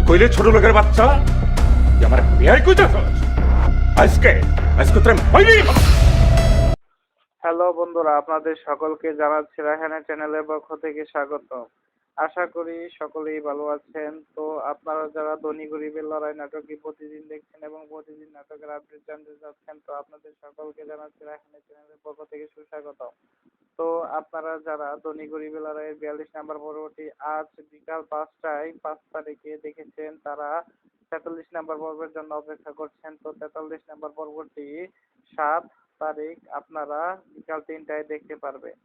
কইলে ছোট লোকের বাচ্চা তুই আমার বিয়াই কইতাছস আজকে আজকে তোর হইবি। হ্যালো বন্ধুরা, আপনাদের সকলকে জানাচ্ছি রায়হানা চ্যানেলের পক্ষ থেকে স্বাগত। আশা করি সকলেই ভালো আছেন। তো আপনারা যারা ধনী গরিবের লড়াই নাটকটি প্রতিদিন দেখছেন এবং প্রতিদিন নাটকের আপডেট জানতে চাচ্ছেন, তো আপনাদের সকলকে জানাচ্ছি রায়হানা চ্যানেলের পক্ষ থেকে সুস্বাগত। তো আপনারা যারা ধনী গরিবের লড়াইয়ের 42 নাম্বার পর্বটি আজ বিকাল 5টায় 5 তারিখে দেখেছেন, তারা 43 নাম্বার পর্বের জন্য অপেক্ষা করছেন। তো 43 নাম্বার পর্বটি 7 তারিখ আপনারা বিকাল 3টায় দেখতে পারবেন।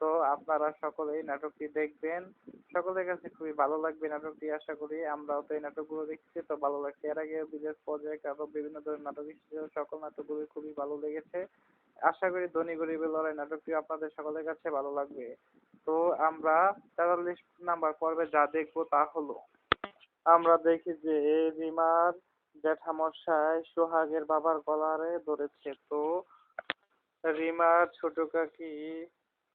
তো আপনারা সকলেই নাটকটি দেখবেন, সকলের কাছে খুবই ভালো লাগবে নাটকটি। আশা করি আমরাও তো এই নাটকগুলো দেখছি, তো ভালো লাগছে। এর আগে বিদেশ প্রজেক্ট আরো বিভিন্ন ধরনের নাটক এসেছে, সকল নাটকগুলো খুবই ভালো লেগেছে। আশা করি ধনী গরিবের লড়াই নাটকটি আপনাদের সকলের কাছে ভালো লাগবে। তো আমরা 43 নাম্বার পর্বে যা দেখবো তা হলো, আমরা দেখি যে রিমার জ্যাঠামশাই সোহাগের বাবার গলারে ধরেছে। তো রিমার ছোট কাকি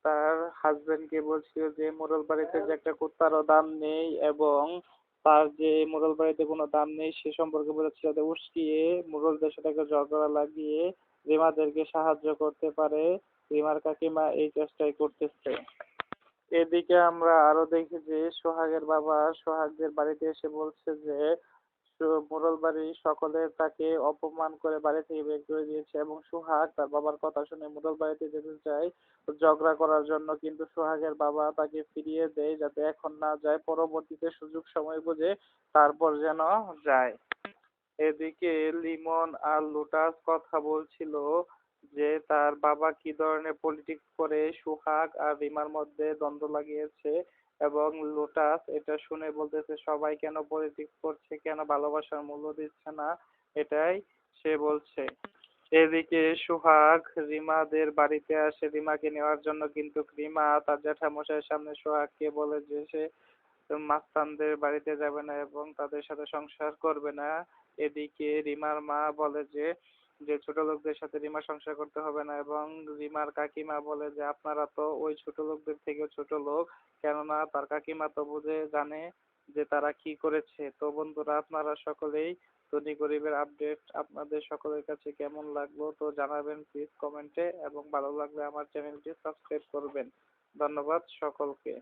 তার হাজবেন্ডকে বলছিল যে মোড়ল বাড়িতে যে একটা কুত্তারও দাম নেই এবং তার যে মোড়ল বাড়িতে কোনো দাম নেই সে সম্পর্কে বলেছিল যে উস্কিয়ে মোড়লদের সাথে একটা ঝগড়া লাগিয়ে রিমাদেরকে সাহায্য করতে পারে। রিমার কাকিমা এই চেষ্টাই করতেছে। এদিকে আমরা আরো দেখি যে সোহাগের বাবা সোহাগদের বাড়িতে এসে বলছে যে মোড়ল বাড়ির সকলে তাকে অপমান করে বাড়ি থেকে বের করে দিয়েছে এবং সোহাগ তার বাবার কথা শুনে মোড়ল বাড়িতে যেতে চায় ঝগড়া করার জন্য, কিন্তু সোহাগের বাবা তাকে ফিরিয়ে দেয় যাতে এখন না যায়, পরবর্তীতে সুযোগ সময় বুঝে তারপর যেন যায়। এদিকে লিমন আর লোটাস কথা বলছিল যে তার বাবা কি ধরনের পলিটিক্স করে সোহাগ আর রিমার মধ্যে দ্বন্দ্ব লাগিয়েছে, এবং লোটাস এটা শুনে বলতেছে সবাই কেন পলিটিক্স করছে, কেন ভালোবাসার মূল্য দিচ্ছে না, এটাই সে বলছে। এদিকে সোহাগ রিমাদের বাড়িতে আসে রিমাকে নেওয়ার জন্য, কিন্তু রিমা তার জ্যাঠামশাইয়ের সামনে সোহাগকে বলে যে সে মাস্তানদের বাড়িতে যাবে না এবং তাদের সাথে সংসার করবে না। এদিকে রিমার মা বলে যে যে ছোট লোকদের সাথে রিমা সংসার করতে হবে না, এবং রিমার কাকিমা বলে যে আপনারা তো ওই ছোট লোকদের থেকেও ছোট লোক, কেননা তার কাকিমা তো বুঝে জানে যে তারা কি করেছে। তো বন্ধুরা, আপনারা সকলেই ধনী গরিবের আপডেট আপনাদের সকলের কাছে কেমন লাগলো তো জানাবেন প্লিজ কমেন্টে, এবং ভালো লাগলে আমার চ্যানেলটি সাবস্ক্রাইব করবেন। ধন্যবাদ সকলকে।